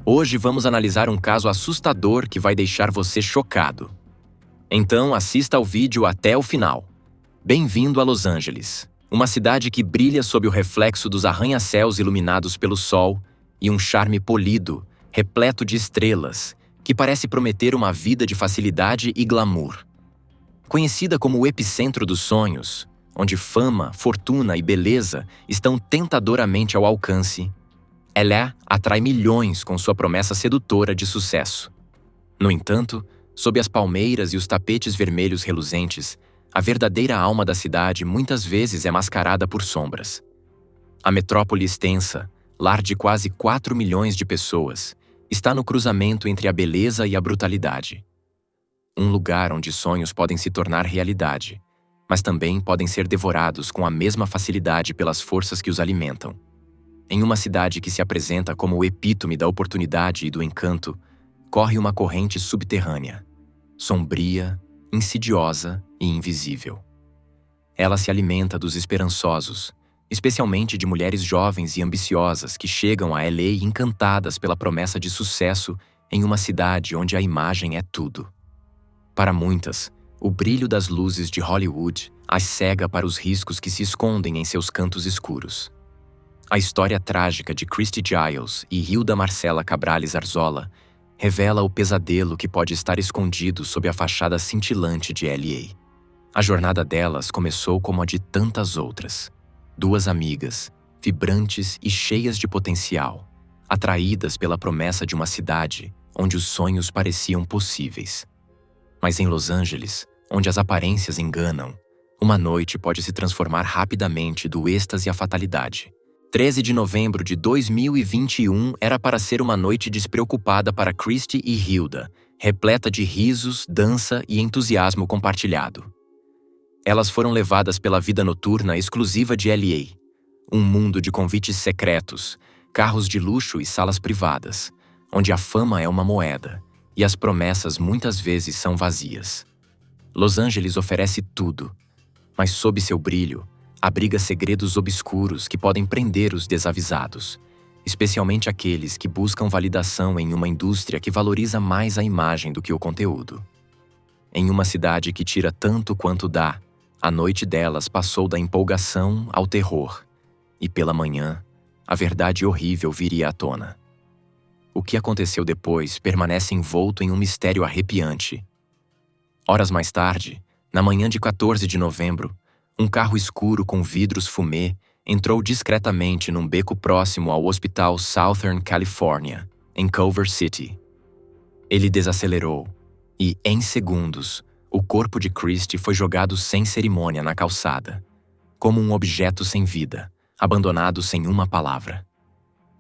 Hoje vamos analisar um caso assustador que vai deixar você chocado. Então assista ao vídeo até o final. Bem-vindo a Los Angeles, uma cidade que brilha sob o reflexo dos arranha-céus iluminados pelo sol e um charme polido, repleto de estrelas, que parece prometer uma vida de facilidade e glamour. Conhecida como o epicentro dos sonhos, onde fama, fortuna e beleza estão tentadoramente ao alcance, ela atrai milhões com sua promessa sedutora de sucesso. No entanto, sob as palmeiras e os tapetes vermelhos reluzentes, a verdadeira alma da cidade muitas vezes é mascarada por sombras. A metrópole extensa, lar de quase 4 milhões de pessoas, está no cruzamento entre a beleza e a brutalidade. Um lugar onde sonhos podem se tornar realidade, mas também podem ser devorados com a mesma facilidade pelas forças que os alimentam. Em uma cidade que se apresenta como o epítome da oportunidade e do encanto, corre uma corrente subterrânea, sombria, insidiosa e invisível. Ela se alimenta dos esperançosos, especialmente de mulheres jovens e ambiciosas que chegam a LA encantadas pela promessa de sucesso em uma cidade onde a imagem é tudo. Para muitas, o brilho das luzes de Hollywood as cega para os riscos que se escondem em seus cantos escuros. A história trágica de Christy Giles e Hilda Marcela Cabrales Arzola revela o pesadelo que pode estar escondido sob a fachada cintilante de LA. A jornada delas começou como a de tantas outras. Duas amigas, vibrantes e cheias de potencial, atraídas pela promessa de uma cidade onde os sonhos pareciam possíveis. Mas em Los Angeles, onde as aparências enganam, uma noite pode se transformar rapidamente do êxtase à fatalidade. 13 de novembro de 2021 era para ser uma noite despreocupada para Christy e Hilda, repleta de risos, dança e entusiasmo compartilhado. Elas foram levadas pela vida noturna exclusiva de LA, um mundo de convites secretos, carros de luxo e salas privadas, onde a fama é uma moeda e as promessas muitas vezes são vazias. Los Angeles oferece tudo, mas sob seu brilho, abriga segredos obscuros que podem prender os desavisados, especialmente aqueles que buscam validação em uma indústria que valoriza mais a imagem do que o conteúdo. Em uma cidade que tira tanto quanto dá, a noite delas passou da empolgação ao terror, e pela manhã, a verdade horrível viria à tona. O que aconteceu depois permanece envolto em um mistério arrepiante. Horas mais tarde, na manhã de 14 de novembro, um carro escuro com vidros fumê entrou discretamente num beco próximo ao Hospital Southern California, em Culver City. Ele desacelerou e, em segundos, o corpo de Christy foi jogado sem cerimônia na calçada, como um objeto sem vida, abandonado sem uma palavra.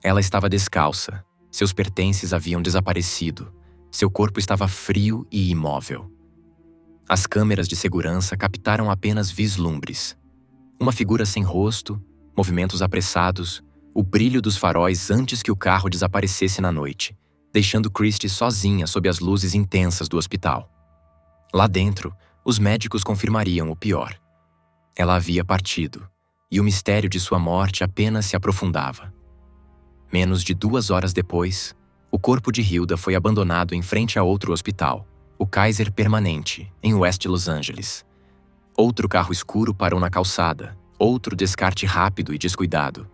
Ela estava descalça, seus pertences haviam desaparecido, seu corpo estava frio e imóvel. As câmeras de segurança captaram apenas vislumbres. Uma figura sem rosto, movimentos apressados, o brilho dos faróis antes que o carro desaparecesse na noite, deixando Christy sozinha sob as luzes intensas do hospital. Lá dentro, os médicos confirmariam o pior. Ela havia partido, e o mistério de sua morte apenas se aprofundava. Menos de 2 horas depois, o corpo de Hilda foi abandonado em frente a outro hospital, o Kaiser Permanente, em West Los Angeles. Outro carro escuro parou na calçada, outro descarte rápido e descuidado.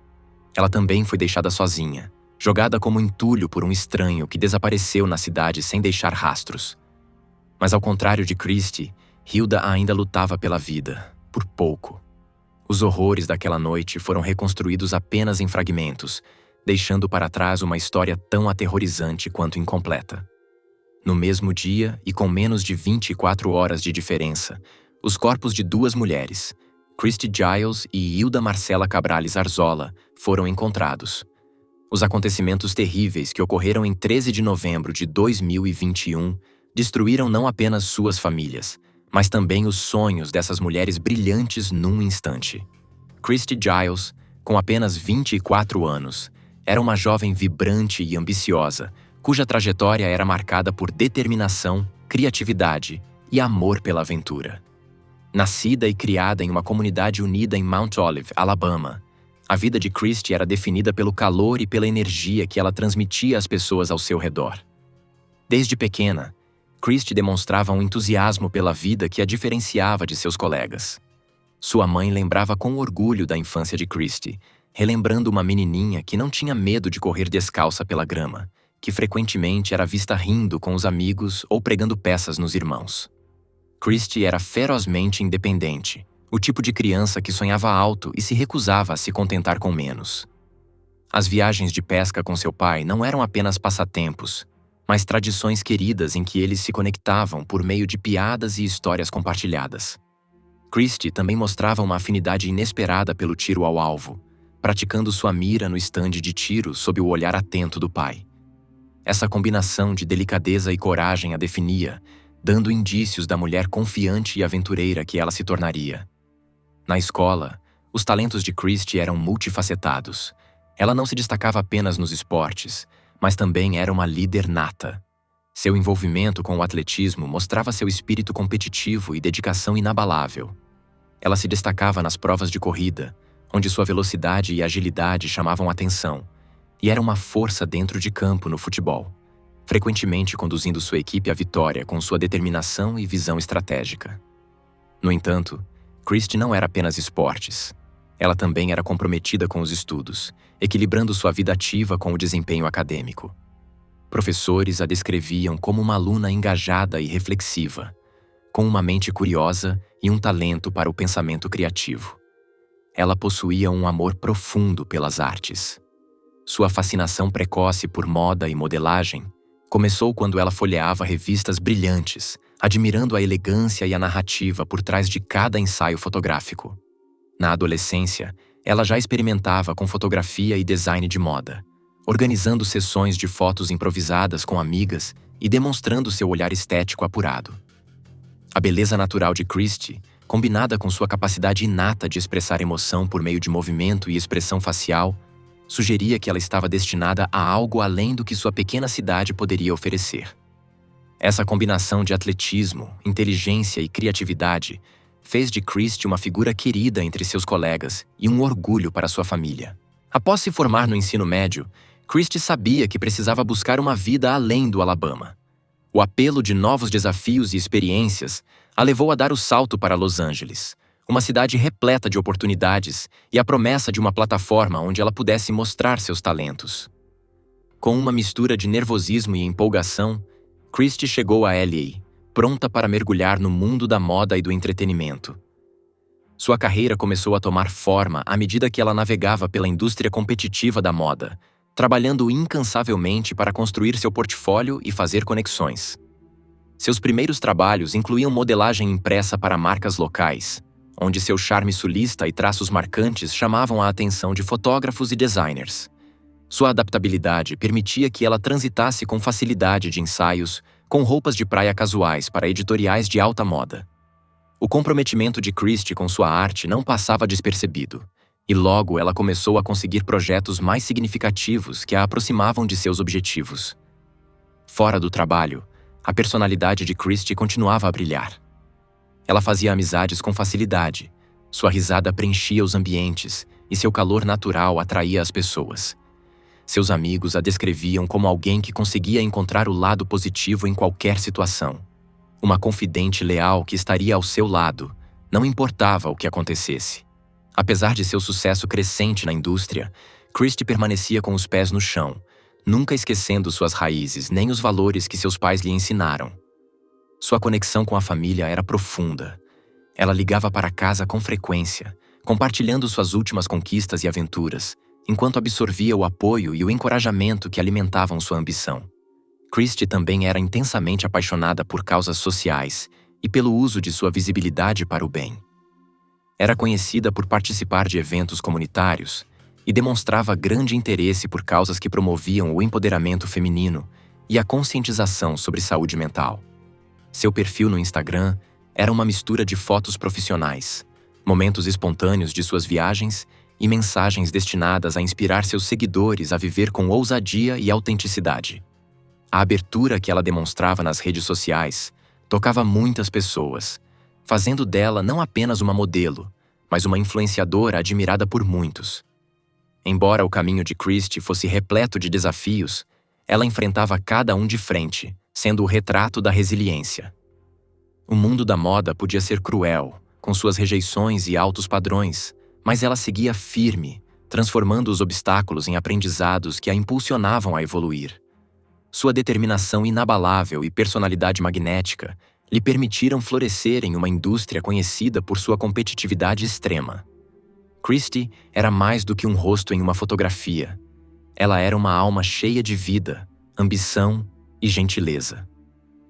Ela também foi deixada sozinha, jogada como entulho por um estranho que desapareceu na cidade sem deixar rastros. Mas ao contrário de Christy, Hilda ainda lutava pela vida, por pouco. Os horrores daquela noite foram reconstruídos apenas em fragmentos, deixando para trás uma história tão aterrorizante quanto incompleta. No mesmo dia e com menos de 24 horas de diferença, os corpos de 2 mulheres, Christy Giles e Hilda Marcela Cabrales Arzola, foram encontrados. Os acontecimentos terríveis que ocorreram em 13 de novembro de 2021 destruíram não apenas suas famílias, mas também os sonhos dessas mulheres brilhantes num instante. Christy Giles, com apenas 24 anos, era uma jovem vibrante e ambiciosa, cuja trajetória era marcada por determinação, criatividade e amor pela aventura. Nascida e criada em uma comunidade unida em Mount Olive, Alabama, A vida de Christie era definida pelo calor e pela energia que ela transmitia às pessoas ao seu redor. Desde pequena, Christie demonstrava um entusiasmo pela vida que a diferenciava de seus colegas. Sua mãe lembrava com orgulho da infância de Christie, relembrando uma menininha que não tinha medo de correr descalça pela grama, que frequentemente era vista rindo com os amigos ou pregando peças nos irmãos. Christie era ferozmente independente, o tipo de criança que sonhava alto e se recusava a se contentar com menos. As viagens de pesca com seu pai não eram apenas passatempos, mas tradições queridas em que eles se conectavam por meio de piadas e histórias compartilhadas. Christie também mostrava uma afinidade inesperada pelo tiro ao alvo, praticando sua mira no estande de tiro sob o olhar atento do pai. Essa combinação de delicadeza e coragem a definia, dando indícios da mulher confiante e aventureira que ela se tornaria. Na escola, os talentos de Christie eram multifacetados. Ela não se destacava apenas nos esportes, mas também era uma líder nata. Seu envolvimento com o atletismo mostrava seu espírito competitivo e dedicação inabalável. Ela se destacava nas provas de corrida, onde sua velocidade e agilidade chamavam atenção, e era uma força dentro de campo no futebol, frequentemente conduzindo sua equipe à vitória com sua determinação e visão estratégica. No entanto, Christie não era apenas esportes. Ela também era comprometida com os estudos, equilibrando sua vida ativa com o desempenho acadêmico. Professores a descreviam como uma aluna engajada e reflexiva, com uma mente curiosa e um talento para o pensamento criativo. Ela possuía um amor profundo pelas artes. Sua fascinação precoce por moda e modelagem começou quando ela folheava revistas brilhantes, admirando a elegância e a narrativa por trás de cada ensaio fotográfico. Na adolescência, ela já experimentava com fotografia e design de moda, organizando sessões de fotos improvisadas com amigas e demonstrando seu olhar estético apurado. A beleza natural de Christie, combinada com sua capacidade inata de expressar emoção por meio de movimento e expressão facial, sugeria que ela estava destinada a algo além do que sua pequena cidade poderia oferecer. Essa combinação de atletismo, inteligência e criatividade fez de Christie uma figura querida entre seus colegas e um orgulho para sua família. Após se formar no ensino médio, Christie sabia que precisava buscar uma vida além do Alabama. O apelo de novos desafios e experiências a levou a dar o salto para Los Angeles, uma cidade repleta de oportunidades e a promessa de uma plataforma onde ela pudesse mostrar seus talentos. Com uma mistura de nervosismo e empolgação, Christie chegou a LA, pronta para mergulhar no mundo da moda e do entretenimento. Sua carreira começou a tomar forma à medida que ela navegava pela indústria competitiva da moda, trabalhando incansavelmente para construir seu portfólio e fazer conexões. Seus primeiros trabalhos incluíam modelagem impressa para marcas locais, onde seu charme sulista e traços marcantes chamavam a atenção de fotógrafos e designers. Sua adaptabilidade permitia que ela transitasse com facilidade de ensaios com roupas de praia casuais para editoriais de alta moda. O comprometimento de Christie com sua arte não passava despercebido, e logo ela começou a conseguir projetos mais significativos que a aproximavam de seus objetivos. Fora do trabalho, a personalidade de Christie continuava a brilhar. Ela fazia amizades com facilidade, sua risada preenchia os ambientes e seu calor natural atraía as pessoas. Seus amigos a descreviam como alguém que conseguia encontrar o lado positivo em qualquer situação. Uma confidente leal que estaria ao seu lado, não importava o que acontecesse. Apesar de seu sucesso crescente na indústria, Christie permanecia com os pés no chão, nunca esquecendo suas raízes nem os valores que seus pais lhe ensinaram. Sua conexão com a família era profunda. Ela ligava para casa com frequência, compartilhando suas últimas conquistas e aventuras, enquanto absorvia o apoio e o encorajamento que alimentavam sua ambição. Christie também era intensamente apaixonada por causas sociais e pelo uso de sua visibilidade para o bem. Era conhecida por participar de eventos comunitários e demonstrava grande interesse por causas que promoviam o empoderamento feminino e a conscientização sobre saúde mental. Seu perfil no Instagram era uma mistura de fotos profissionais, momentos espontâneos de suas viagens e mensagens destinadas a inspirar seus seguidores a viver com ousadia e autenticidade. A abertura que ela demonstrava nas redes sociais tocava muitas pessoas, fazendo dela não apenas uma modelo, mas uma influenciadora admirada por muitos. Embora o caminho de Christie fosse repleto de desafios, ela enfrentava cada um de frente, sendo o retrato da resiliência. O mundo da moda podia ser cruel, com suas rejeições e altos padrões, mas ela seguia firme, transformando os obstáculos em aprendizados que a impulsionavam a evoluir. Sua determinação inabalável e personalidade magnética lhe permitiram florescer em uma indústria conhecida por sua competitividade extrema. Christie era mais do que um rosto em uma fotografia. Ela era uma alma cheia de vida, ambição e gentileza.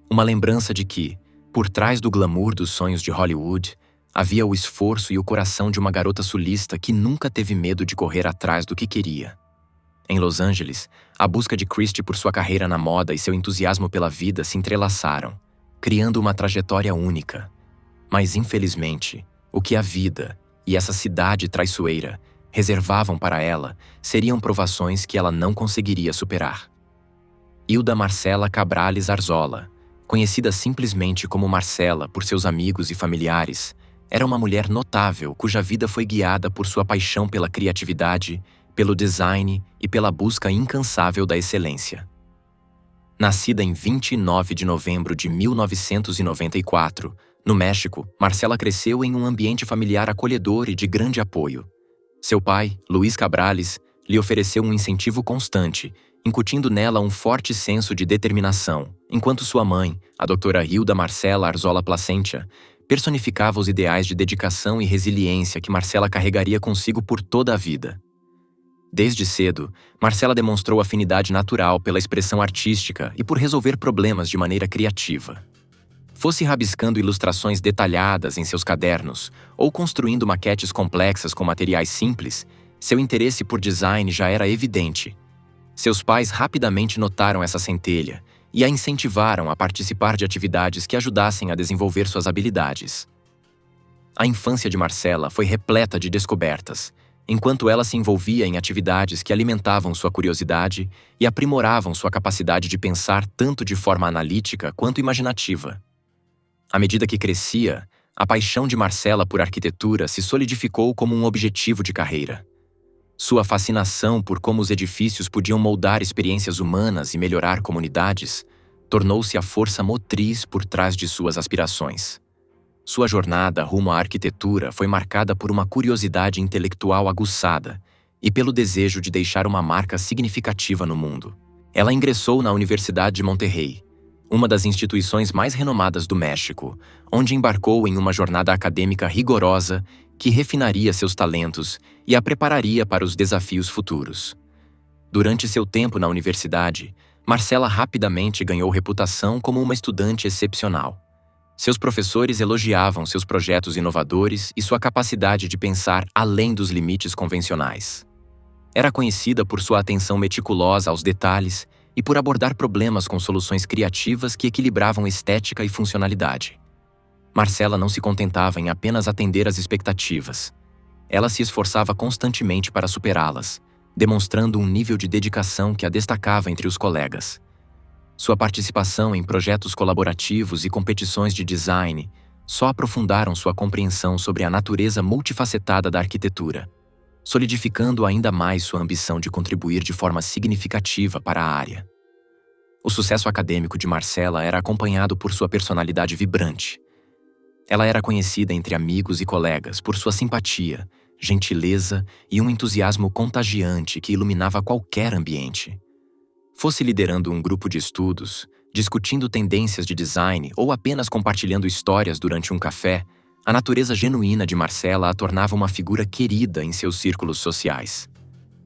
Uma lembrança de que, por trás do glamour dos sonhos de Hollywood, havia o esforço e o coração de uma garota sulista que nunca teve medo de correr atrás do que queria. Em Los Angeles, a busca de Christie por sua carreira na moda e seu entusiasmo pela vida se entrelaçaram, criando uma trajetória única. Mas, infelizmente, o que a vida e essa cidade traiçoeira reservavam para ela seriam provações que ela não conseguiria superar. Hilda Marcela Cabrales Arzola, conhecida simplesmente como Marcela por seus amigos e familiares, era uma mulher notável cuja vida foi guiada por sua paixão pela criatividade, pelo design e pela busca incansável da excelência. Nascida em 29 de novembro de 1994, no México, Marcela cresceu em um ambiente familiar acolhedor e de grande apoio. Seu pai, Luiz Cabrales, lhe ofereceu um incentivo constante, incutindo nela um forte senso de determinação, enquanto sua mãe, a doutora Hilda Marcela Arzola Placentia, personificava os ideais de dedicação e resiliência que Marcela carregaria consigo por toda a vida. Desde cedo, Marcela demonstrou afinidade natural pela expressão artística e por resolver problemas de maneira criativa. Fosse rabiscando ilustrações detalhadas em seus cadernos ou construindo maquetes complexas com materiais simples, seu interesse por design já era evidente. Seus pais rapidamente notaram essa centelha e a incentivaram a participar de atividades que ajudassem a desenvolver suas habilidades. A infância de Marcela foi repleta de descobertas, enquanto ela se envolvia em atividades que alimentavam sua curiosidade e aprimoravam sua capacidade de pensar tanto de forma analítica quanto imaginativa. À medida que crescia, a paixão de Marcela por arquitetura se solidificou como um objetivo de carreira. Sua fascinação por como os edifícios podiam moldar experiências humanas e melhorar comunidades tornou-se a força motriz por trás de suas aspirações. Sua jornada rumo à arquitetura foi marcada por uma curiosidade intelectual aguçada e pelo desejo de deixar uma marca significativa no mundo. Ela ingressou na Universidade de Monterrey, uma das instituições mais renomadas do México, onde embarcou em uma jornada acadêmica rigorosa que refinaria seus talentos e a prepararia para os desafios futuros. Durante seu tempo na universidade, Marcela rapidamente ganhou reputação como uma estudante excepcional. Seus professores elogiavam seus projetos inovadores e sua capacidade de pensar além dos limites convencionais. Era conhecida por sua atenção meticulosa aos detalhes e por abordar problemas com soluções criativas que equilibravam estética e funcionalidade. Marcela não se contentava em apenas atender às expectativas. Ela se esforçava constantemente para superá-las, demonstrando um nível de dedicação que a destacava entre os colegas. Sua participação em projetos colaborativos e competições de design só aprofundaram sua compreensão sobre a natureza multifacetada da arquitetura, solidificando ainda mais sua ambição de contribuir de forma significativa para a área. O sucesso acadêmico de Marcela era acompanhado por sua personalidade vibrante. Ela era conhecida entre amigos e colegas por sua simpatia, gentileza e um entusiasmo contagiante que iluminava qualquer ambiente. Fosse liderando um grupo de estudos, discutindo tendências de design ou apenas compartilhando histórias durante um café, a natureza genuína de Marcela a tornava uma figura querida em seus círculos sociais.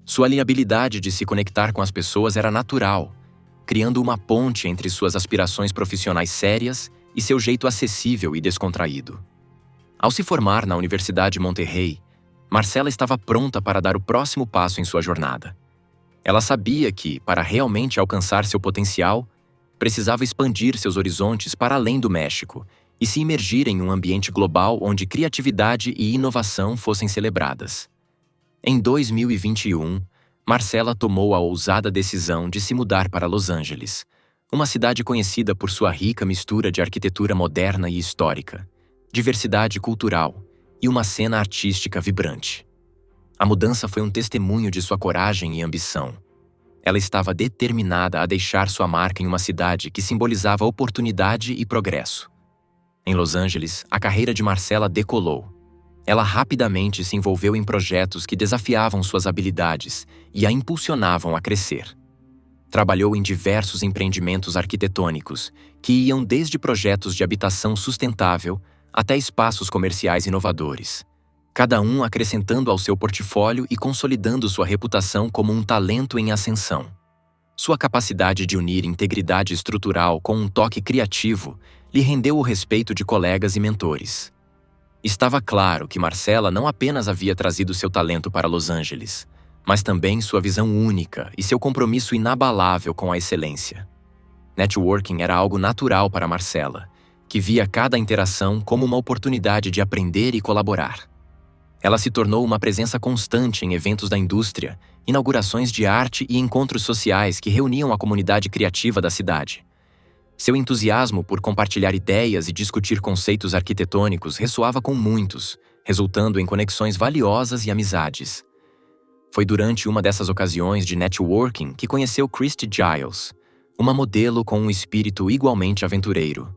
Sua habilidade de se conectar com as pessoas era natural, criando uma ponte entre suas aspirações profissionais sérias e seu jeito acessível e descontraído. Ao se formar na Universidade de Monterrey, Marcela estava pronta para dar o próximo passo em sua jornada. Ela sabia que, para realmente alcançar seu potencial, precisava expandir seus horizontes para além do México e se imergir em um ambiente global onde criatividade e inovação fossem celebradas. Em 2021, Marcela tomou a ousada decisão de se mudar para Los Angeles, uma cidade conhecida por sua rica mistura de arquitetura moderna e histórica, diversidade cultural e uma cena artística vibrante. A mudança foi um testemunho de sua coragem e ambição. Ela estava determinada a deixar sua marca em uma cidade que simbolizava oportunidade e progresso. Em Los Angeles, a carreira de Marcela decolou. Ela rapidamente se envolveu em projetos que desafiavam suas habilidades e a impulsionavam a crescer. Trabalhou em diversos empreendimentos arquitetônicos, que iam desde projetos de habitação sustentável até espaços comerciais inovadores, cada um acrescentando ao seu portfólio e consolidando sua reputação como um talento em ascensão. Sua capacidade de unir integridade estrutural com um toque criativo lhe rendeu o respeito de colegas e mentores. Estava claro que Marcela não apenas havia trazido seu talento para Los Angeles, mas também sua visão única e seu compromisso inabalável com a excelência. Networking era algo natural para Marcela, que via cada interação como uma oportunidade de aprender e colaborar. Ela se tornou uma presença constante em eventos da indústria, inaugurações de arte e encontros sociais que reuniam a comunidade criativa da cidade. Seu entusiasmo por compartilhar ideias e discutir conceitos arquitetônicos ressoava com muitos, resultando em conexões valiosas e amizades. Foi durante uma dessas ocasiões de networking que conheceu Christy Giles, uma modelo com um espírito igualmente aventureiro.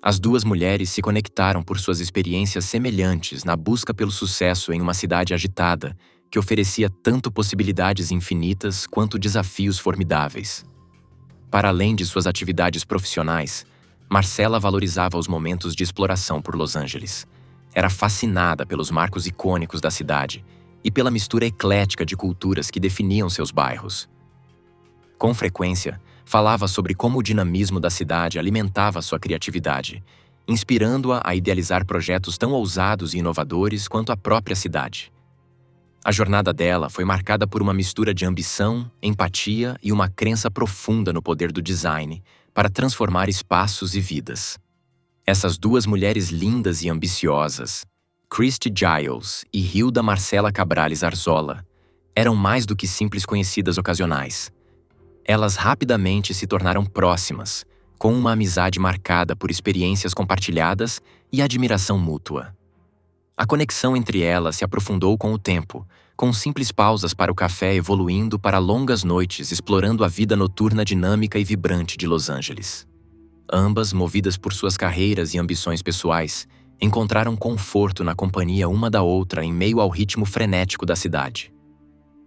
As duas mulheres se conectaram por suas experiências semelhantes na busca pelo sucesso em uma cidade agitada que oferecia tanto possibilidades infinitas quanto desafios formidáveis. Para além de suas atividades profissionais, Marcela valorizava os momentos de exploração por Los Angeles. Era fascinada pelos marcos icônicos da cidade e pela mistura eclética de culturas que definiam seus bairros. Com frequência, falava sobre como o dinamismo da cidade alimentava sua criatividade, inspirando-a a idealizar projetos tão ousados e inovadores quanto a própria cidade. A jornada dela foi marcada por uma mistura de ambição, empatia e uma crença profunda no poder do design para transformar espaços e vidas. Essas duas mulheres lindas e ambiciosas, Christy Giles e Hilda Marcela Cabrales Arzola, eram mais do que simples conhecidas ocasionais. Elas rapidamente se tornaram próximas, com uma amizade marcada por experiências compartilhadas e admiração mútua. A conexão entre elas se aprofundou com o tempo, com simples pausas para o café evoluindo para longas noites explorando a vida noturna dinâmica e vibrante de Los Angeles. Ambas, movidas por suas carreiras e ambições pessoais, encontraram conforto na companhia uma da outra em meio ao ritmo frenético da cidade.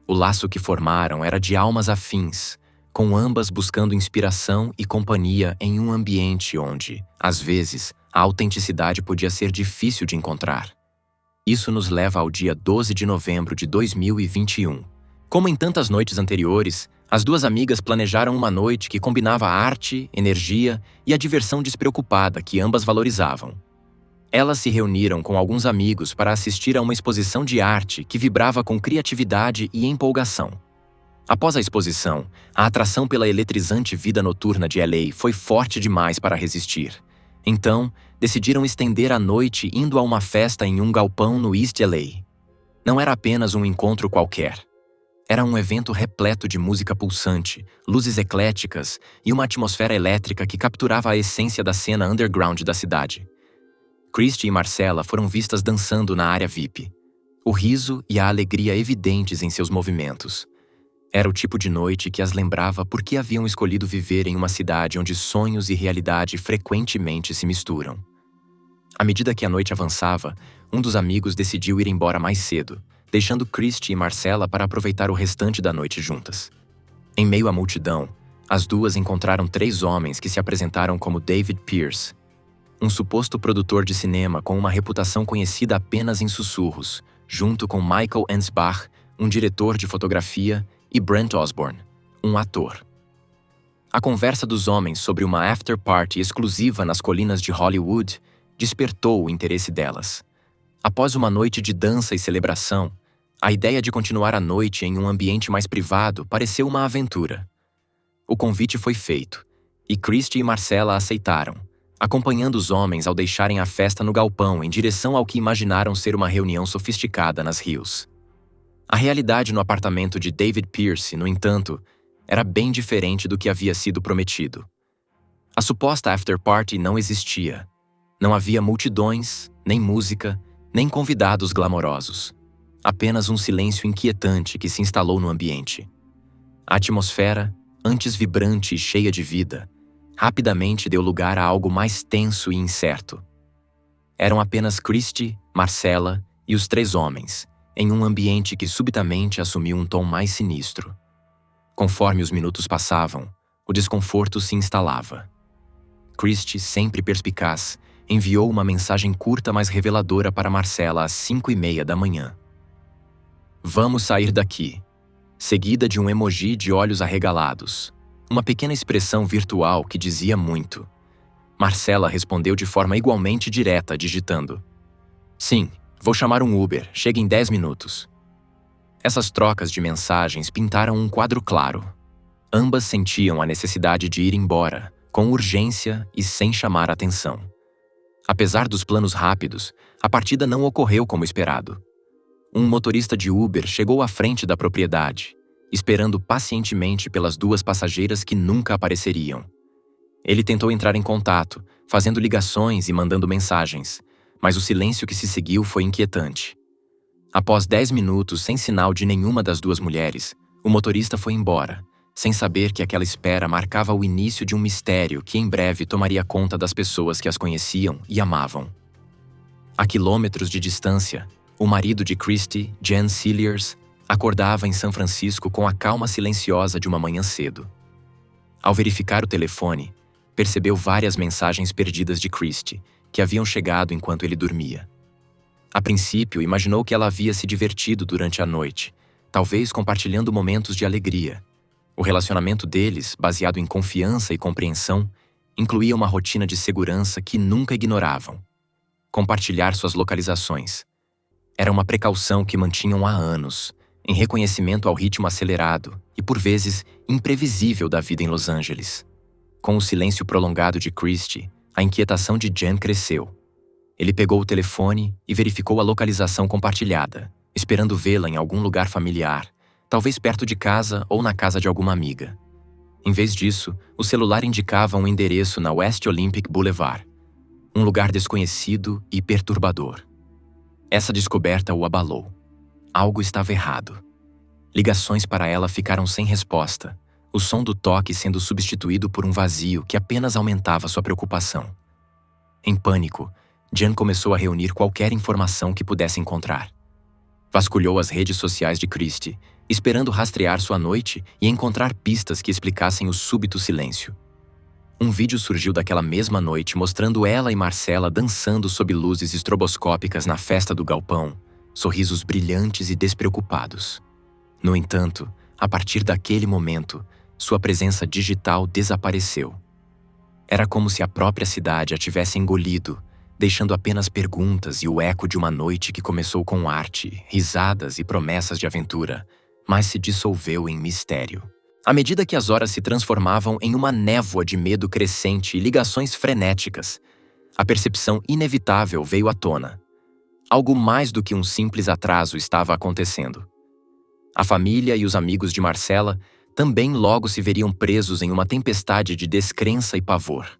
O laço que formaram era de almas afins, com ambas buscando inspiração e companhia em um ambiente onde, às vezes, a autenticidade podia ser difícil de encontrar. Isso nos leva ao dia 12 de novembro de 2021. Como em tantas noites anteriores, as duas amigas planejaram uma noite que combinava a arte, energia e a diversão despreocupada que ambas valorizavam. Elas se reuniram com alguns amigos para assistir a uma exposição de arte que vibrava com criatividade e empolgação. Após a exposição, a atração pela eletrizante vida noturna de LA foi forte demais para resistir. Então, decidiram estender a noite indo a uma festa em um galpão no East LA. Não era apenas um encontro qualquer. Era um evento repleto de música pulsante, luzes ecléticas e uma atmosfera elétrica que capturava a essência da cena underground da cidade. Christy e Marcela foram vistas dançando na área VIP. O riso e a alegria evidentes em seus movimentos. Era o tipo de noite que as lembrava por que haviam escolhido viver em uma cidade onde sonhos e realidade frequentemente se misturam. À medida que a noite avançava, um dos amigos decidiu ir embora mais cedo, deixando Christy e Marcela para aproveitar o restante da noite juntas. Em meio à multidão, as duas encontraram 3 homens que se apresentaram como David Pierce, um suposto produtor de cinema com uma reputação conhecida apenas em sussurros, junto com Michael Ansbach, um diretor de fotografia, e Brent Osborne, um ator. A conversa dos homens sobre uma after-party exclusiva nas colinas de Hollywood despertou o interesse delas. Após uma noite de dança e celebração, a ideia de continuar a noite em um ambiente mais privado pareceu uma aventura. O convite foi feito, e Christy e Marcela aceitaram, acompanhando os homens ao deixarem a festa no galpão em direção ao que imaginaram ser uma reunião sofisticada nas Hills. A realidade no apartamento de David Pierce, no entanto, era bem diferente do que havia sido prometido. A suposta after-party não existia. Não havia multidões, nem música, nem convidados glamourosos. Apenas um silêncio inquietante que se instalou no ambiente. A atmosfera, antes vibrante e cheia de vida, rapidamente deu lugar a algo mais tenso e incerto. Eram apenas Christie, Marcella e os 3 homens, em um ambiente que subitamente assumiu um tom mais sinistro. Conforme os minutos passavam, o desconforto se instalava. Christie, sempre perspicaz, enviou uma mensagem curta mas reveladora para Marcella às 5:30 da manhã. "Vamos sair daqui", seguida de um emoji de olhos arregalados, uma pequena expressão virtual que dizia muito. Marcella respondeu de forma igualmente direta, digitando: "Sim, vou chamar um Uber, chega em 10 minutos." Essas trocas de mensagens pintaram um quadro claro. Ambas sentiam a necessidade de ir embora, com urgência e sem chamar atenção. Apesar dos planos rápidos, a partida não ocorreu como esperado. Um motorista de Uber chegou à frente da propriedade, esperando pacientemente pelas 2 passageiras que nunca apareceriam. Ele tentou entrar em contato, fazendo ligações e mandando mensagens, mas o silêncio que se seguiu foi inquietante. Após 10 minutos sem sinal de nenhuma das 2 mulheres, o motorista foi embora, sem saber que aquela espera marcava o início de um mistério que em breve tomaria conta das pessoas que as conheciam e amavam. A quilômetros de distância, o marido de Christie, Jan Cilliers, acordava em São Francisco com a calma silenciosa de uma manhã cedo. Ao verificar o telefone, percebeu várias mensagens perdidas de Christie, que haviam chegado enquanto ele dormia. A princípio, imaginou que ela havia se divertido durante a noite, talvez compartilhando momentos de alegria. O relacionamento deles, baseado em confiança e compreensão, incluía uma rotina de segurança que nunca ignoravam. Compartilhar suas localizações. Era uma precaução que mantinham há anos, em reconhecimento ao ritmo acelerado e, por vezes, imprevisível da vida em Los Angeles. Com o silêncio prolongado de Christie, a inquietação de Jan cresceu. Ele pegou o telefone e verificou a localização compartilhada, esperando vê-la em algum lugar familiar, talvez perto de casa ou na casa de alguma amiga. Em vez disso, o celular indicava um endereço na West Olympic Boulevard, um lugar desconhecido e perturbador. Essa descoberta o abalou. Algo estava errado. Ligações para ela ficaram sem resposta, o som do toque sendo substituído por um vazio que apenas aumentava sua preocupação. Em pânico, Jan começou a reunir qualquer informação que pudesse encontrar. Vasculhou as redes sociais de Christie, esperando rastrear sua noite e encontrar pistas que explicassem o súbito silêncio. Um vídeo surgiu daquela mesma noite mostrando ela e Marcella dançando sob luzes estroboscópicas na festa do galpão, sorrisos brilhantes e despreocupados. No entanto, a partir daquele momento, sua presença digital desapareceu. Era como se a própria cidade a tivesse engolido, deixando apenas perguntas e o eco de uma noite que começou com arte, risadas e promessas de aventura, mas se dissolveu em mistério. À medida que as horas se transformavam em uma névoa de medo crescente e ligações frenéticas, a percepção inevitável veio à tona. Algo mais do que um simples atraso estava acontecendo. A família e os amigos de Marcella também logo se veriam presos em uma tempestade de descrença e pavor.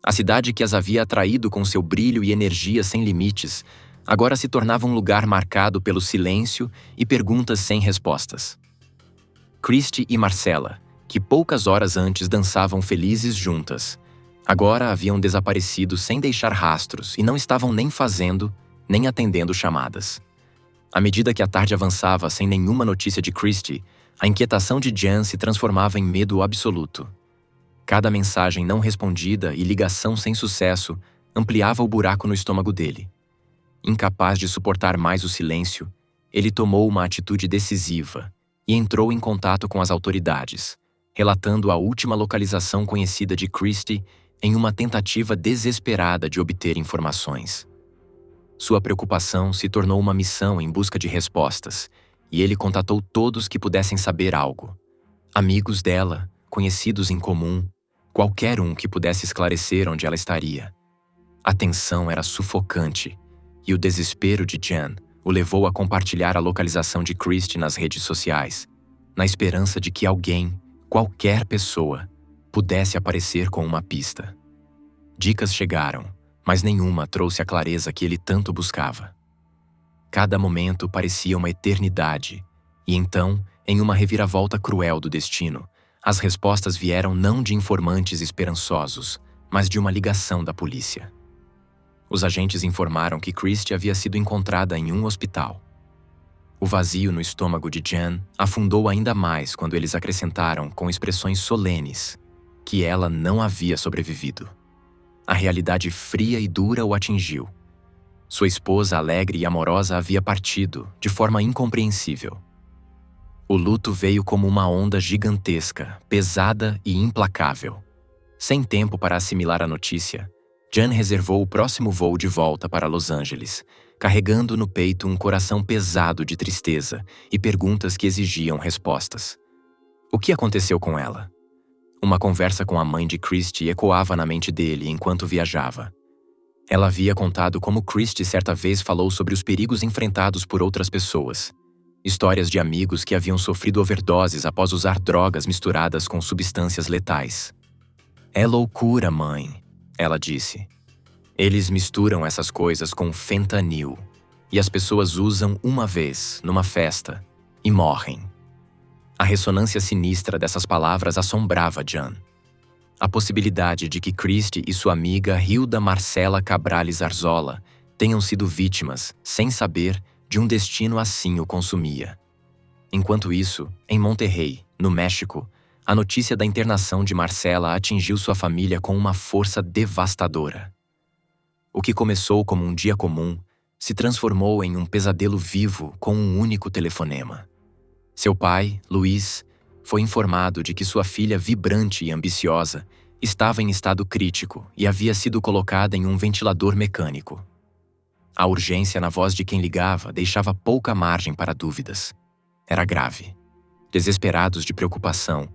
A cidade que as havia atraído com seu brilho e energia sem limites, agora se tornava um lugar marcado pelo silêncio e perguntas sem respostas. Christie e Marcella, que poucas horas antes dançavam felizes juntas, agora haviam desaparecido sem deixar rastros e não estavam nem fazendo, nem atendendo chamadas. À medida que a tarde avançava sem nenhuma notícia de Christie, a inquietação de Jan se transformava em medo absoluto. Cada mensagem não respondida e ligação sem sucesso ampliava o buraco no estômago dele. Incapaz de suportar mais o silêncio, ele tomou uma atitude decisiva e entrou em contato com as autoridades, relatando a última localização conhecida de Christie em uma tentativa desesperada de obter informações. Sua preocupação se tornou uma missão em busca de respostas, e ele contatou todos que pudessem saber algo. Amigos dela, conhecidos em comum, qualquer um que pudesse esclarecer onde ela estaria. A tensão era sufocante, e o desespero de Jan o levou a compartilhar a localização de Christie nas redes sociais, na esperança de que alguém, qualquer pessoa, pudesse aparecer com uma pista. Dicas chegaram, mas nenhuma trouxe a clareza que ele tanto buscava. Cada momento parecia uma eternidade, e então, em uma reviravolta cruel do destino, as respostas vieram não de informantes esperançosos, mas de uma ligação da polícia. Os agentes informaram que Christie havia sido encontrada em um hospital. O vazio no estômago de Jan afundou ainda mais quando eles acrescentaram, com expressões solenes, que ela não havia sobrevivido. A realidade fria e dura o atingiu. Sua esposa alegre e amorosa havia partido, de forma incompreensível. O luto veio como uma onda gigantesca, pesada e implacável. Sem tempo para assimilar a notícia, Jan reservou o próximo voo de volta para Los Angeles, carregando no peito um coração pesado de tristeza e perguntas que exigiam respostas. O que aconteceu com ela? Uma conversa com a mãe de Christie ecoava na mente dele enquanto viajava. Ela havia contado como Christie certa vez falou sobre os perigos enfrentados por outras pessoas. Histórias de amigos que haviam sofrido overdoses após usar drogas misturadas com substâncias letais. "É loucura, mãe", ela disse. "Eles misturam essas coisas com fentanil, e as pessoas usam uma vez, numa festa, e morrem." A ressonância sinistra dessas palavras assombrava Jan. A possibilidade de que Christie e sua amiga Hilda Marcela Cabrales Arzola tenham sido vítimas, sem saber, de um destino assim o consumia. Enquanto isso, em Monterrey, no México, a notícia da internação de Marcela atingiu sua família com uma força devastadora. O que começou como um dia comum se transformou em um pesadelo vivo com um único telefonema. Seu pai, Luiz, foi informado de que sua filha vibrante e ambiciosa estava em estado crítico e havia sido colocada em um ventilador mecânico. A urgência na voz de quem ligava deixava pouca margem para dúvidas. Era grave. Desesperados de preocupação,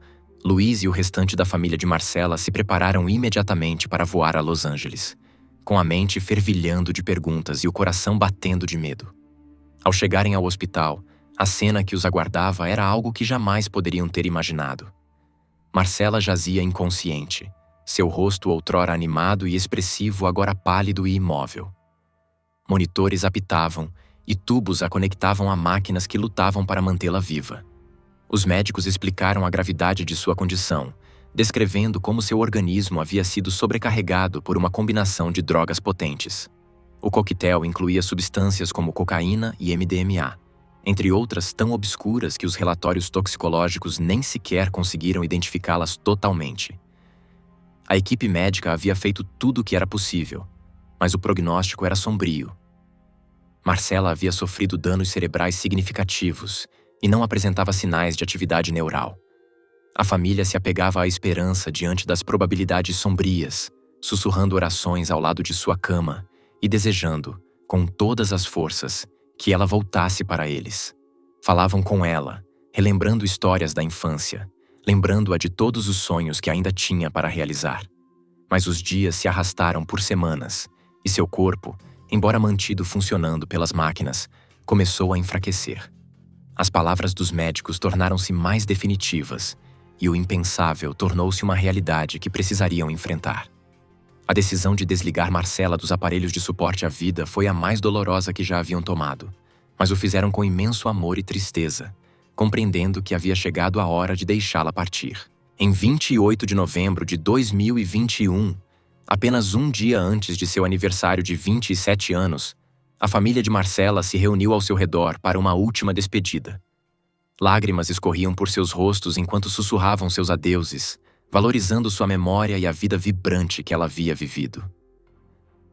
Luiz e o restante da família de Marcela se prepararam imediatamente para voar a Los Angeles, com a mente fervilhando de perguntas e o coração batendo de medo. Ao chegarem ao hospital, a cena que os aguardava era algo que jamais poderiam ter imaginado. Marcela jazia inconsciente, seu rosto outrora animado e expressivo agora pálido e imóvel. Monitores apitavam e tubos a conectavam a máquinas que lutavam para mantê-la viva. Os médicos explicaram a gravidade de sua condição, descrevendo como seu organismo havia sido sobrecarregado por uma combinação de drogas potentes. O coquetel incluía substâncias como cocaína e MDMA, entre outras tão obscuras que os relatórios toxicológicos nem sequer conseguiram identificá-las totalmente. A equipe médica havia feito tudo o que era possível, mas o prognóstico era sombrio. Marcela havia sofrido danos cerebrais significativos e não apresentava sinais de atividade neural. A família se apegava à esperança diante das probabilidades sombrias, sussurrando orações ao lado de sua cama e desejando, com todas as forças, que ela voltasse para eles. Falavam com ela, relembrando histórias da infância, lembrando-a de todos os sonhos que ainda tinha para realizar. Mas os dias se arrastaram por semanas e seu corpo, embora mantido funcionando pelas máquinas, começou a enfraquecer. As palavras dos médicos tornaram-se mais definitivas e o impensável tornou-se uma realidade que precisariam enfrentar. A decisão de desligar Marcela dos aparelhos de suporte à vida foi a mais dolorosa que já haviam tomado, mas o fizeram com imenso amor e tristeza, compreendendo que havia chegado a hora de deixá-la partir. Em 28 de novembro de 2021, apenas um dia antes de seu aniversário de 27 anos, a família de Marcela se reuniu ao seu redor para uma última despedida. Lágrimas escorriam por seus rostos enquanto sussurravam seus adeuses, valorizando sua memória e a vida vibrante que ela havia vivido.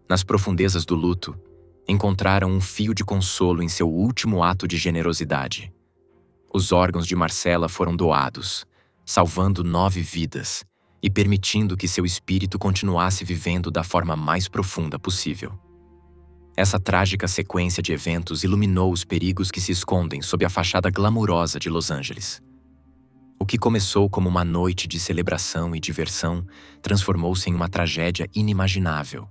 Nas profundezas do luto, encontraram um fio de consolo em seu último ato de generosidade. Os órgãos de Marcela foram doados, salvando 9 vidas e permitindo que seu espírito continuasse vivendo da forma mais profunda possível. Essa trágica sequência de eventos iluminou os perigos que se escondem sob a fachada glamurosa de Los Angeles. O que começou como uma noite de celebração e diversão transformou-se em uma tragédia inimaginável,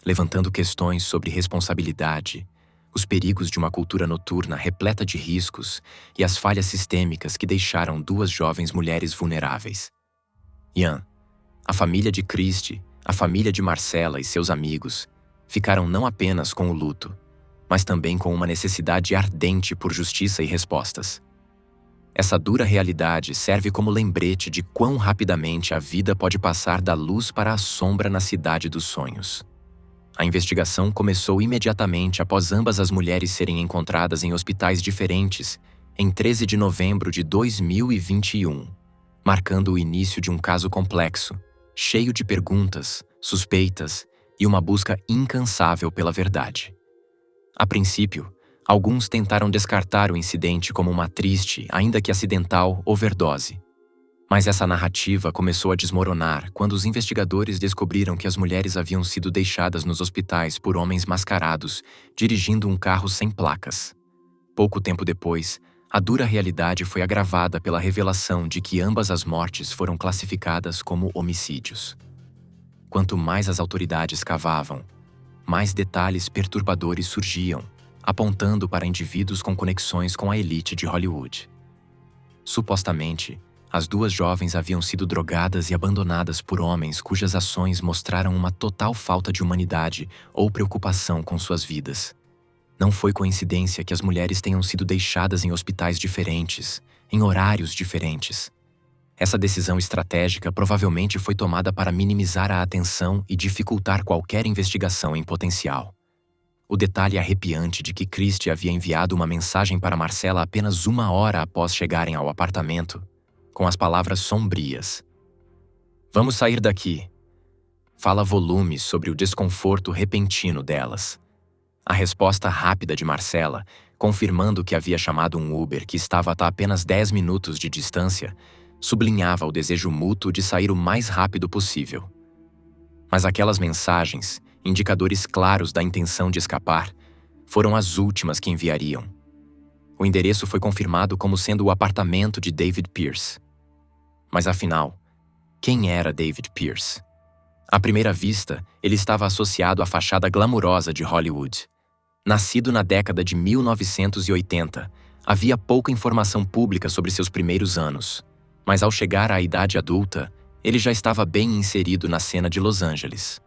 levantando questões sobre responsabilidade, os perigos de uma cultura noturna repleta de riscos e as falhas sistêmicas que deixaram 2 jovens mulheres vulneráveis. Ian, a família de Christie, a família de Marcela e seus amigos ficaram não apenas com o luto, mas também com uma necessidade ardente por justiça e respostas. Essa dura realidade serve como lembrete de quão rapidamente a vida pode passar da luz para a sombra na cidade dos sonhos. A investigação começou imediatamente após ambas as mulheres serem encontradas em hospitais diferentes em 13 de novembro de 2021, marcando o início de um caso complexo, cheio de perguntas, suspeitas e uma busca incansável pela verdade. A princípio, alguns tentaram descartar o incidente como uma triste, ainda que acidental, overdose. Mas essa narrativa começou a desmoronar quando os investigadores descobriram que as mulheres haviam sido deixadas nos hospitais por homens mascarados, dirigindo um carro sem placas. Pouco tempo depois, a dura realidade foi agravada pela revelação de que ambas as mortes foram classificadas como homicídios. Quanto mais as autoridades cavavam, mais detalhes perturbadores surgiam, apontando para indivíduos com conexões com a elite de Hollywood. Supostamente, as duas jovens haviam sido drogadas e abandonadas por homens cujas ações mostraram uma total falta de humanidade ou preocupação com suas vidas. Não foi coincidência que as mulheres tenham sido deixadas em hospitais diferentes, em horários diferentes. Essa decisão estratégica provavelmente foi tomada para minimizar a atenção e dificultar qualquer investigação em potencial. O detalhe arrepiante de que Christie havia enviado uma mensagem para Marcella apenas 1 hora após chegarem ao apartamento, com as palavras sombrias: "Vamos sair daqui", fala volumes sobre o desconforto repentino delas. A resposta rápida de Marcella, confirmando que havia chamado um Uber que estava a apenas 10 minutos de distância, sublinhava o desejo mútuo de sair o mais rápido possível. Mas aquelas mensagens, indicadores claros da intenção de escapar, foram as últimas que enviariam. O endereço foi confirmado como sendo o apartamento de David Pierce. Mas afinal, quem era David Pierce? À primeira vista, ele estava associado à fachada glamurosa de Hollywood. Nascido na década de 1980, havia pouca informação pública sobre seus primeiros anos, mas ao chegar à idade adulta, ele já estava bem inserido na cena de Los Angeles.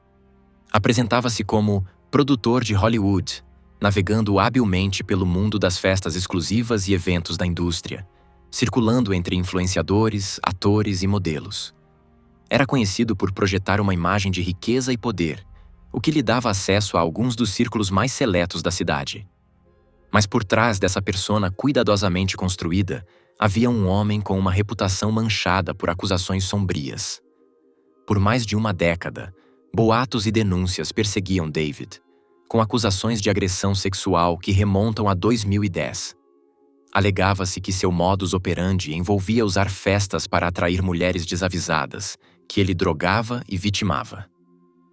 Apresentava-se como produtor de Hollywood, navegando habilmente pelo mundo das festas exclusivas e eventos da indústria, circulando entre influenciadores, atores e modelos. Era conhecido por projetar uma imagem de riqueza e poder, o que lhe dava acesso a alguns dos círculos mais seletos da cidade. Mas por trás dessa persona cuidadosamente construída, havia um homem com uma reputação manchada por acusações sombrias. Por mais de uma década, boatos e denúncias perseguiam David, com acusações de agressão sexual que remontam a 2010. Alegava-se que seu modus operandi envolvia usar festas para atrair mulheres desavisadas, que ele drogava e vitimava.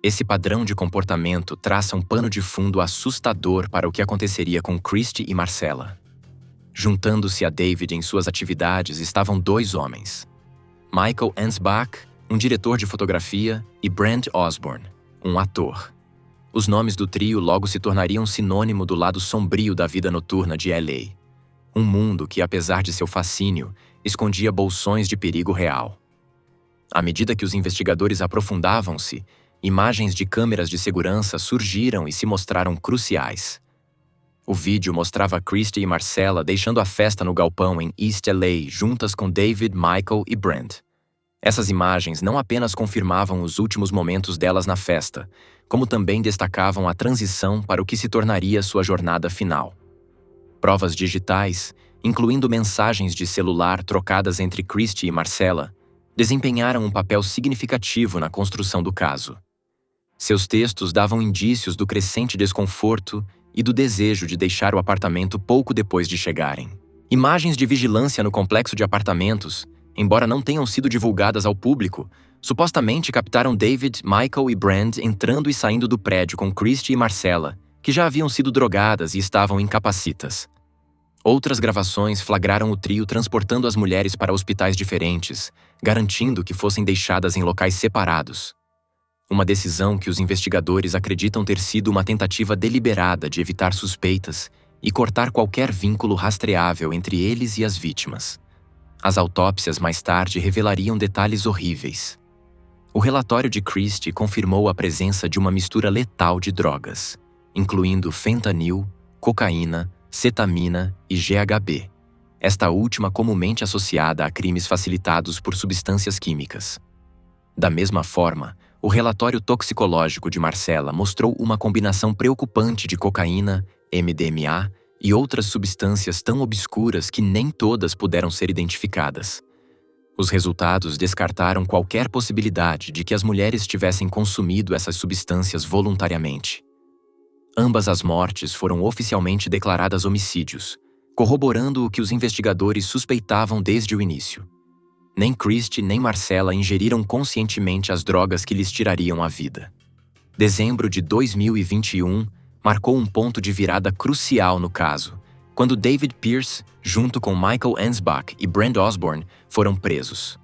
Esse padrão de comportamento traça um pano de fundo assustador para o que aconteceria com Christie e Marcella. Juntando-se a David em suas atividades estavam 2 homens: Michael Ansbach, um diretor de fotografia, e Brent Osborne, um ator. Os nomes do trio logo se tornariam sinônimo do lado sombrio da vida noturna de LA. Um mundo que, apesar de seu fascínio, escondia bolsões de perigo real. À medida que os investigadores aprofundavam-se, imagens de câmeras de segurança surgiram e se mostraram cruciais. O vídeo mostrava Christie e Marcella deixando a festa no galpão em East LA juntas com David, Michael e Brent. Essas imagens não apenas confirmavam os últimos momentos delas na festa, como também destacavam a transição para o que se tornaria sua jornada final. Provas digitais, incluindo mensagens de celular trocadas entre Christie e Marcella, desempenharam um papel significativo na construção do caso. Seus textos davam indícios do crescente desconforto e do desejo de deixar o apartamento pouco depois de chegarem. Imagens de vigilância no complexo de apartamentos, embora não tenham sido divulgadas ao público, supostamente captaram David, Michael e Brent entrando e saindo do prédio com Christie e Marcella, que já haviam sido drogadas e estavam incapacitas. Outras gravações flagraram o trio transportando as mulheres para hospitais diferentes, garantindo que fossem deixadas em locais separados. Uma decisão que os investigadores acreditam ter sido uma tentativa deliberada de evitar suspeitas e cortar qualquer vínculo rastreável entre eles e as vítimas. As autópsias mais tarde revelariam detalhes horríveis. O relatório de Christie confirmou a presença de uma mistura letal de drogas, incluindo fentanil, cocaína, cetamina e GHB. Esta última comumente associada a crimes facilitados por substâncias químicas. Da mesma forma, o relatório toxicológico de Marcella mostrou uma combinação preocupante de cocaína, MDMA e outras substâncias tão obscuras que nem todas puderam ser identificadas. Os resultados descartaram qualquer possibilidade de que as mulheres tivessem consumido essas substâncias voluntariamente. Ambas as mortes foram oficialmente declaradas homicídios, corroborando o que os investigadores suspeitavam desde o início. Nem Christie nem Marcella ingeriram conscientemente as drogas que lhes tirariam a vida. Dezembro de 2021 marcou um ponto de virada crucial no caso, quando David Pierce, junto com Michael Ansbach e Brent Osborne, foram presos.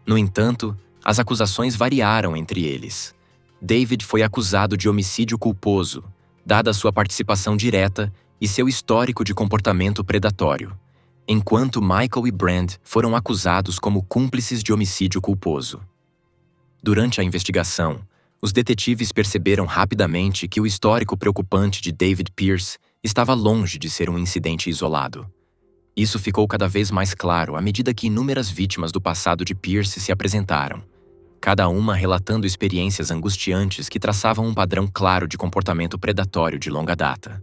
No entanto, as acusações variaram entre eles. David foi acusado de homicídio culposo, dada sua participação direta e seu histórico de comportamento predatório, enquanto Michael e Brent foram acusados como cúmplices de homicídio culposo. Durante a investigação, os detetives perceberam rapidamente que o histórico preocupante de David Pierce estava longe de ser um incidente isolado. Isso ficou cada vez mais claro à medida que inúmeras vítimas do passado de Pierce se apresentaram, cada uma relatando experiências angustiantes que traçavam um padrão claro de comportamento predatório de longa data.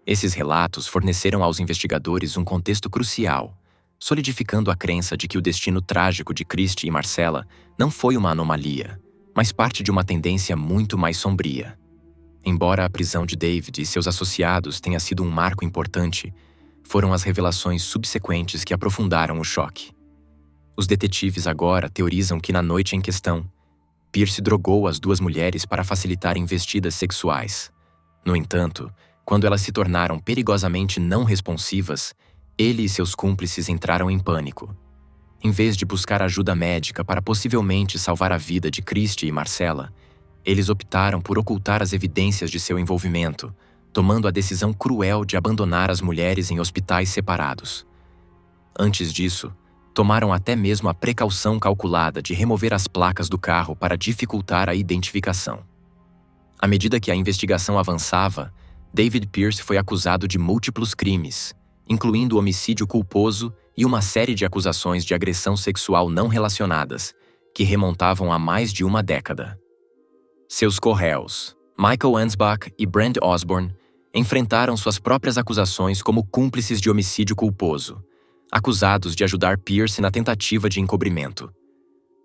Esses relatos forneceram aos investigadores um contexto crucial, solidificando a crença de que o destino trágico de Christie e Marcella não foi uma anomalia, mas parte de uma tendência muito mais sombria. Embora a prisão de David e seus associados tenha sido um marco importante, foram as revelações subsequentes que aprofundaram o choque. Os detetives agora teorizam que na noite em questão, Pierce drogou as duas mulheres para facilitar investidas sexuais. No entanto, quando elas se tornaram perigosamente não responsivas, ele e seus cúmplices entraram em pânico. Em vez de buscar ajuda médica para possivelmente salvar a vida de Christie e Marcella, eles optaram por ocultar as evidências de seu envolvimento, tomando a decisão cruel de abandonar as mulheres em hospitais separados. Antes disso, tomaram até mesmo a precaução calculada de remover as placas do carro para dificultar a identificação. À medida que a investigação avançava, David Pierce foi acusado de múltiplos crimes, incluindo homicídio culposo e uma série de acusações de agressão sexual não relacionadas, que remontavam a mais de uma década. Seus co-réus, Michael Ansbach e Brent Osborne, enfrentaram suas próprias acusações como cúmplices de homicídio culposo, acusados de ajudar Pierce na tentativa de encobrimento.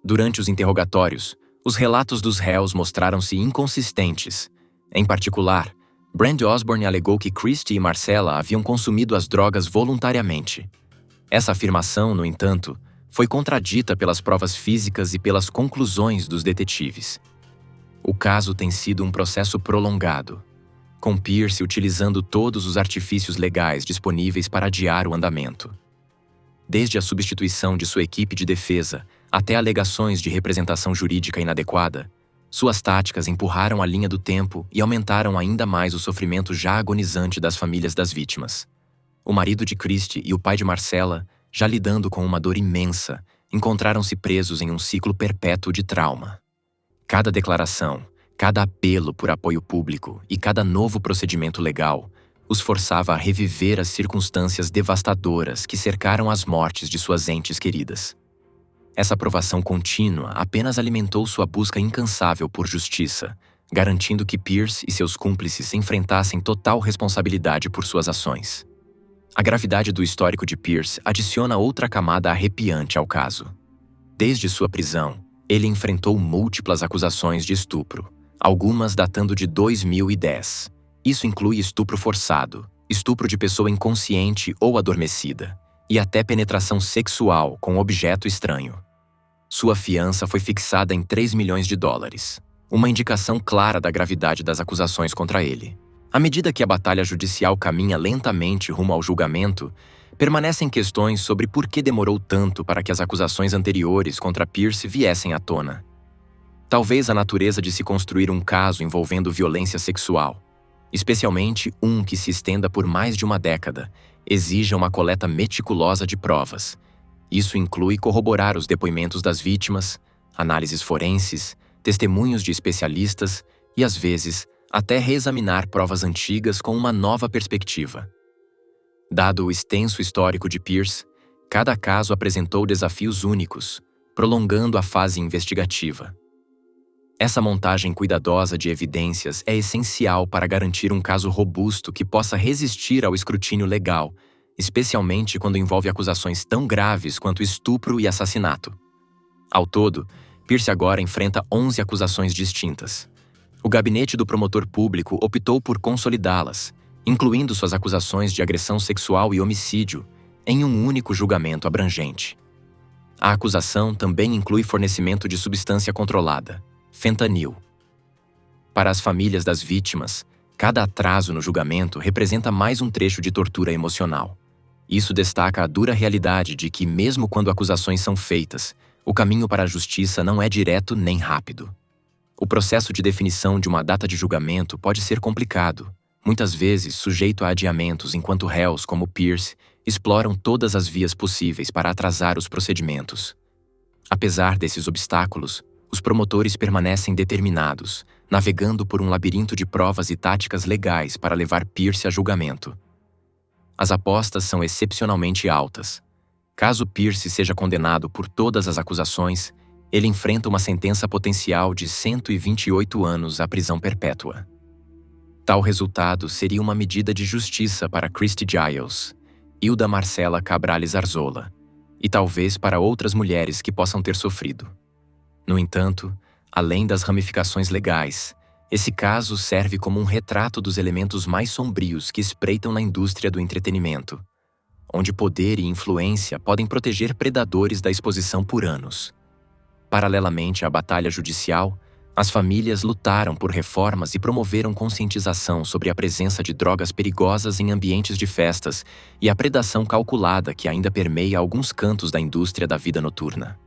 Durante os interrogatórios, os relatos dos réus mostraram-se inconsistentes. Em particular, Brent Osborne alegou que Christie e Marcella haviam consumido as drogas voluntariamente. Essa afirmação, no entanto, foi contradita pelas provas físicas e pelas conclusões dos detetives. O caso tem sido um processo prolongado, com Pierce utilizando todos os artifícios legais disponíveis para adiar o andamento. Desde a substituição de sua equipe de defesa até alegações de representação jurídica inadequada, suas táticas empurraram a linha do tempo e aumentaram ainda mais o sofrimento já agonizante das famílias das vítimas. O marido de Christie e o pai de Marcella, já lidando com uma dor imensa, encontraram-se presos em um ciclo perpétuo de trauma. Cada declaração, cada apelo por apoio público e cada novo procedimento legal os forçava a reviver as circunstâncias devastadoras que cercaram as mortes de suas entes queridas. Essa provação contínua apenas alimentou sua busca incansável por justiça, garantindo que Pierce e seus cúmplices enfrentassem total responsabilidade por suas ações. A gravidade do histórico de Pierce adiciona outra camada arrepiante ao caso. Desde sua prisão, ele enfrentou múltiplas acusações de estupro, algumas datando de 2010. Isso inclui estupro forçado, estupro de pessoa inconsciente ou adormecida, e até penetração sexual com objeto estranho. Sua fiança foi fixada em $3 milhões, uma indicação clara da gravidade das acusações contra ele. À medida que a batalha judicial caminha lentamente rumo ao julgamento, permanecem questões sobre por que demorou tanto para que as acusações anteriores contra Pierce viessem à tona. Talvez a natureza de se construir um caso envolvendo violência sexual, especialmente um que se estenda por mais de uma década, exija uma coleta meticulosa de provas. Isso inclui corroborar os depoimentos das vítimas, análises forenses, testemunhos de especialistas e, às vezes, até reexaminar provas antigas com uma nova perspectiva. Dado o extenso histórico de Pierce, cada caso apresentou desafios únicos, prolongando a fase investigativa. Essa montagem cuidadosa de evidências é essencial para garantir um caso robusto que possa resistir ao escrutínio legal, especialmente quando envolve acusações tão graves quanto estupro e assassinato. Ao todo, Pierce agora enfrenta 11 acusações distintas. O gabinete do promotor público optou por consolidá-las, incluindo suas acusações de agressão sexual e homicídio, em um único julgamento abrangente. A acusação também inclui fornecimento de substância controlada, fentanil. Para as famílias das vítimas, cada atraso no julgamento representa mais um trecho de tortura emocional. Isso destaca a dura realidade de que, mesmo quando acusações são feitas, o caminho para a justiça não é direto nem rápido. O processo de definição de uma data de julgamento pode ser complicado, muitas vezes sujeito a adiamentos enquanto réus como Pierce exploram todas as vias possíveis para atrasar os procedimentos. Apesar desses obstáculos, os promotores permanecem determinados, navegando por um labirinto de provas e táticas legais para levar Pierce a julgamento. As apostas são excepcionalmente altas. Caso Pierce seja condenado por todas as acusações, ele enfrenta uma sentença potencial de 128 anos à prisão perpétua. Tal resultado seria uma medida de justiça para Christy Giles, Hilda Marcela Cabrales Arzola, e talvez para outras mulheres que possam ter sofrido. No entanto, além das ramificações legais, esse caso serve como um retrato dos elementos mais sombrios que espreitam na indústria do entretenimento, onde poder e influência podem proteger predadores da exposição por anos. Paralelamente à batalha judicial, as famílias lutaram por reformas e promoveram conscientização sobre a presença de drogas perigosas em ambientes de festas e a predação calculada que ainda permeia alguns cantos da indústria da vida noturna.